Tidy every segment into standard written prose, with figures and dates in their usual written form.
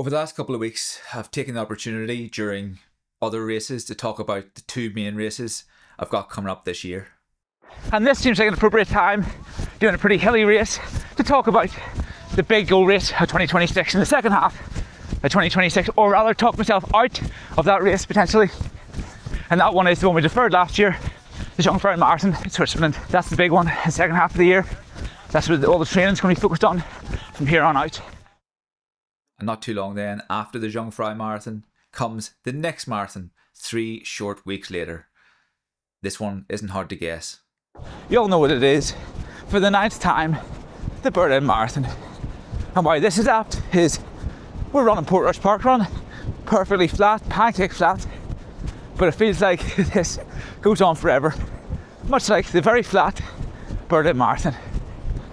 Over the last couple of weeks, I've taken the opportunity during other races to talk about the two main races I've got coming up this year. And this seems like an appropriate time, doing a pretty hilly race, to talk about the big goal race of 2026 in the second half of 2026, or rather talk myself out of that race potentially. And that one is the one we deferred last year, the Jungfrau Marathon in Switzerland. That's the big one in the second half of the year. That's what all the training's going to be focused on from here on out. And not too long then, after the Jungfrau Marathon, comes the next marathon 3 short weeks later. This one isn't hard to guess. You all know what it is. For the 9th time, the Berlin Marathon. And why this is apt is we're running Portrush parkrun, perfectly flat, pancake flat, but it feels like this goes on forever, much like the very flat Berlin Marathon.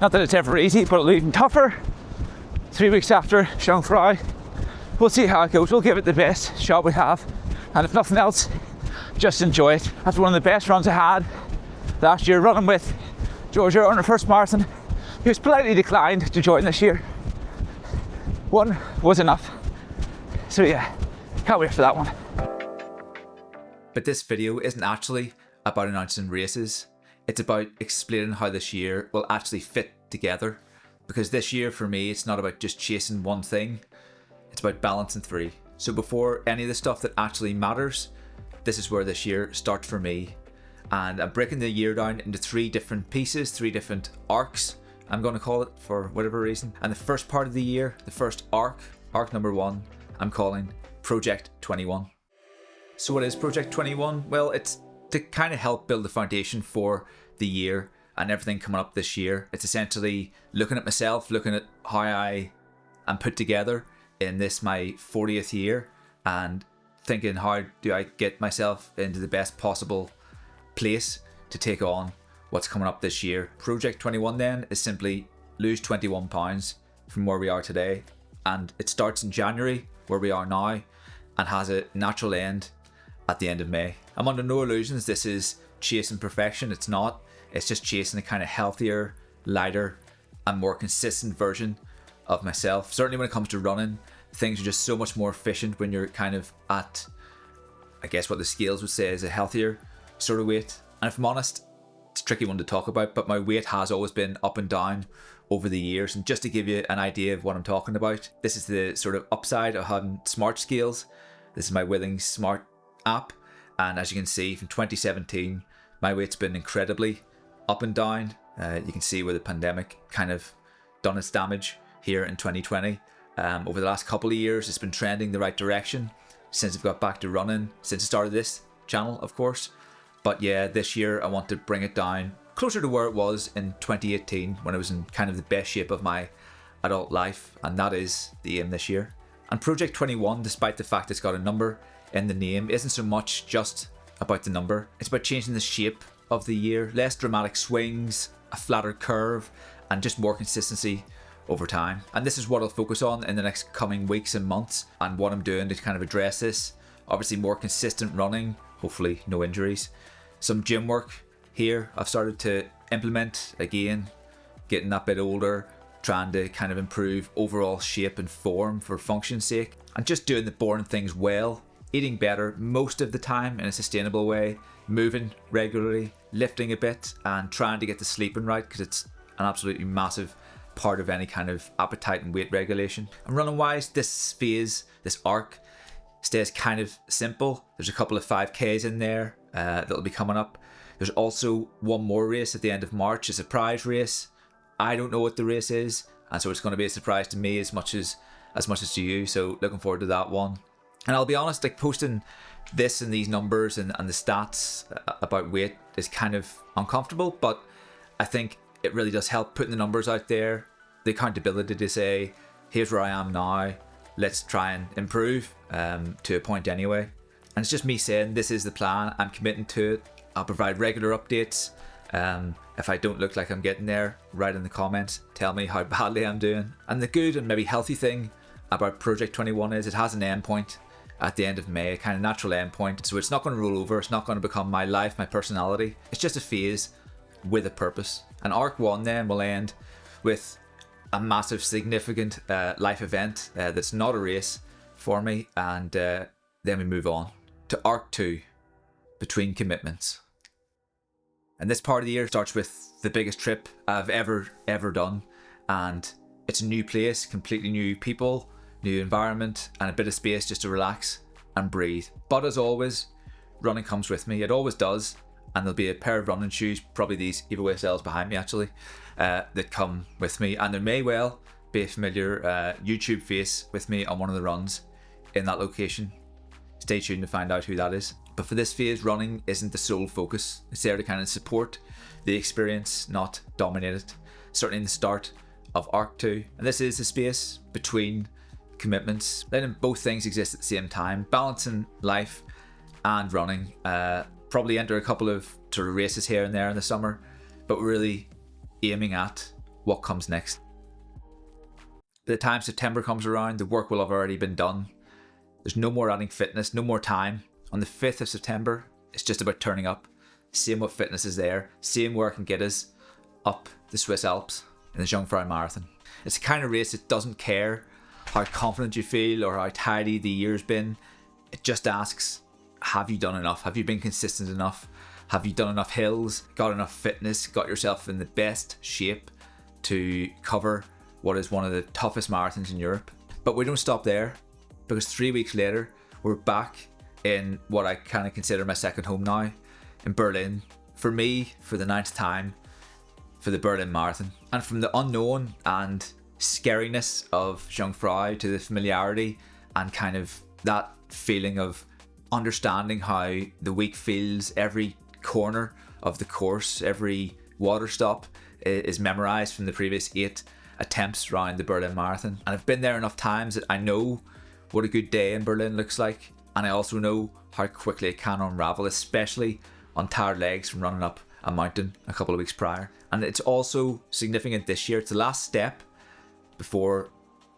Not that it's ever easy, but it'll be even tougher. 3 weeks after Jungfrau, we'll see how it goes. We'll give it the best shot we have, and if nothing else, just enjoy it. After one of the best runs I had last year, running with Georgia on her first marathon, who's politely declined to join this year. One was enough. So yeah, can't wait for that one. But this video isn't actually about announcing races. It's about explaining how this year will actually fit together. Because this year for me, it's not about just chasing one thing. It's about balancing 3. So before any of the stuff that actually matters, this is where this year starts for me. And I'm breaking the year down into 3 different pieces, 3 different arcs, I'm going to call it, for whatever reason. And the first part of the year, the first arc number 1, I'm calling Project 21. So what is Project 21? Well, it's to kind of help build the foundation for the year and everything coming up this year. It's essentially looking at myself, looking at how I am put together in this, my 40th year, and thinking, how do I get myself into the best possible place to take on what's coming up this year. Project 21 then is simply lose 21 pounds from where we are today, and it starts in January, where we are now, and has a natural end at the end of May. I'm under no illusions this is chasing perfection. It's not. It's just chasing a kind of healthier, lighter, and more consistent version of myself. Certainly when it comes to running, things are just so much more efficient when you're kind of at, I guess what the scales would say is a healthier sort of weight. And if I'm honest, it's a tricky one to talk about, but my weight has always been up and down over the years. And just to give you an idea of what I'm talking about, this is the sort of upside of having smart scales. This is my Withings Smart app. And as you can see, from 2017, my weight's been incredibly up and down. You can see where the pandemic kind of done its damage here in 2020. Over the last couple of years, it's been trending the right direction since I've got back to running, since I started this channel, of course. But yeah, this year I want to bring it down closer to where it was in 2018, when I was in kind of the best shape of my adult life, and that is the aim this year. And Project 21, despite the fact it's got a number in the name, isn't so much just about the number. It's about changing the shape of the year, less dramatic swings, a flatter curve, and just more consistency over time. And this is what I'll focus on in the next coming weeks and months, and what I'm doing to kind of address this. Obviously more consistent running, hopefully no injuries. Some gym work here I've started to implement, again, getting that bit older, trying to kind of improve overall shape and form for function's sake, and just doing the boring things well, eating better most of the time in a sustainable way, moving regularly, lifting a bit, and trying to get the sleeping right, because it's an absolutely massive part of any kind of appetite and weight regulation. And running wise, this phase, this arc, stays kind of simple. There's a couple of 5Ks in there that'll be coming up. There's also one more race at the end of March, a surprise race. I don't know what the race is, and so it's going to be a surprise to me as much as to you, so looking forward to that one. And I'll be honest, like, posting this and these numbers and the stats about weight is kind of uncomfortable, but I think it really does help putting the numbers out there, the accountability to say, here's where I am now, let's try and improve to a point anyway. And it's just me saying, this is the plan, I'm committing to it, I'll provide regular updates. If I don't look like I'm getting there, write in the comments, tell me how badly I'm doing. And the good and maybe healthy thing about Project 21 is it has an end point at the end of May, a kind of natural end point. So it's not going to roll over, it's not going to become my life, my personality. It's just a phase with a purpose. And Arc 1 then will end with a massive, significant life event that's not a race for me, and then we move on to Arc 2, Between Commitments. And this part of the year starts with the biggest trip I've ever done, and it's a new place, completely new people, new environment, and a bit of space just to relax and breathe. But as always, running comes with me. It always does, and there'll be a pair of running shoes, probably these Evo SLs behind me actually, that come with me, and there may well be a familiar YouTube face with me on one of the runs in that location. Stay tuned to find out who that is. But for this phase, running isn't the sole focus. It's there to kind of support the experience, not dominate it. Certainly in the start of Arc 2. And this is the space between commitments, letting both things exist at the same time, balancing life and running. Probably enter a couple of sort of races here and there in the summer, but really aiming at what comes next. By the time September comes around, the work will have already been done. There's no more adding fitness, no more time. On the 5th of September, it's just about turning up, seeing what fitness is there, seeing where it can get us up the Swiss Alps in the Jungfrau Marathon. It's the kind of race that doesn't care how confident you feel or how tidy the year's been. It just asks, have you done enough? Have you been consistent enough? Have you done enough hills, got enough fitness, got yourself in the best shape to cover what is one of the toughest marathons in Europe? But we don't stop there, because 3 weeks later, we're back in what I kind of consider my second home now, in Berlin. For me, for the 9th time, for the Berlin Marathon. And from the unknown and scariness of Jungfrau to the familiarity and kind of that feeling of understanding how the week feels, every corner of the course, every water stop is memorized from the previous 8 attempts around the Berlin Marathon. And I've been there enough times that I know what a good day in Berlin looks like, and I also know how quickly it can unravel, especially on tired legs from running up a mountain a couple of weeks prior. And it's also significant this year. It's the last step before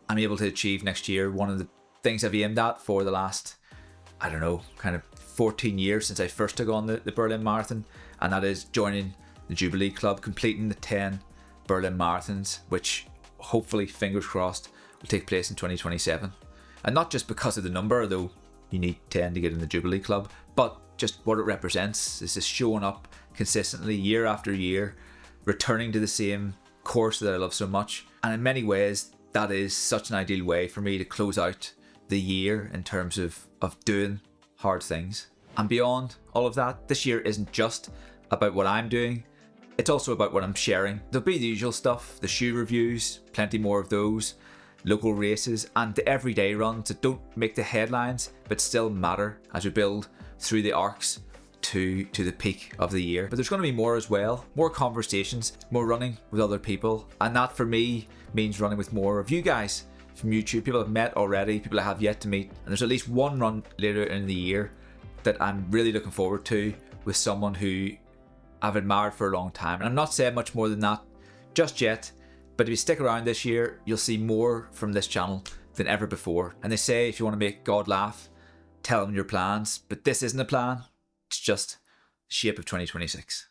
I'm able to achieve next year one of the things I've aimed at for the last, I don't know, kind of 14 years since I first took on the Berlin Marathon, and that is joining the Jubilee Club, completing the 10 Berlin Marathons, which hopefully, fingers crossed, will take place in 2027. And not just because of the number, though you need 10 to get in the Jubilee Club, but just what it represents is this showing up consistently year after year, returning to the same course that I love so much. And in many ways, that is such an ideal way for me to close out the year in terms of doing hard things. And beyond all of that, this year isn't just about what I'm doing, it's also about what I'm sharing. There'll be the usual stuff, the shoe reviews, plenty more of those, local races, and the everyday runs that don't make the headlines but still matter as we build through the arcs to the peak of the year. But there's going to be more as well, more conversations, more running with other people, and that for me means running with more of you guys from YouTube, people I've met already, people I have yet to meet, and there's at least one run later in the year that I'm really looking forward to with someone who I've admired for a long time. And I'm not saying much more than that just yet, but if you stick around this year, you'll see more from this channel than ever before. And they say if you want to make God laugh, tell him your plans, but this isn't a plan, it's just the shape of 2026.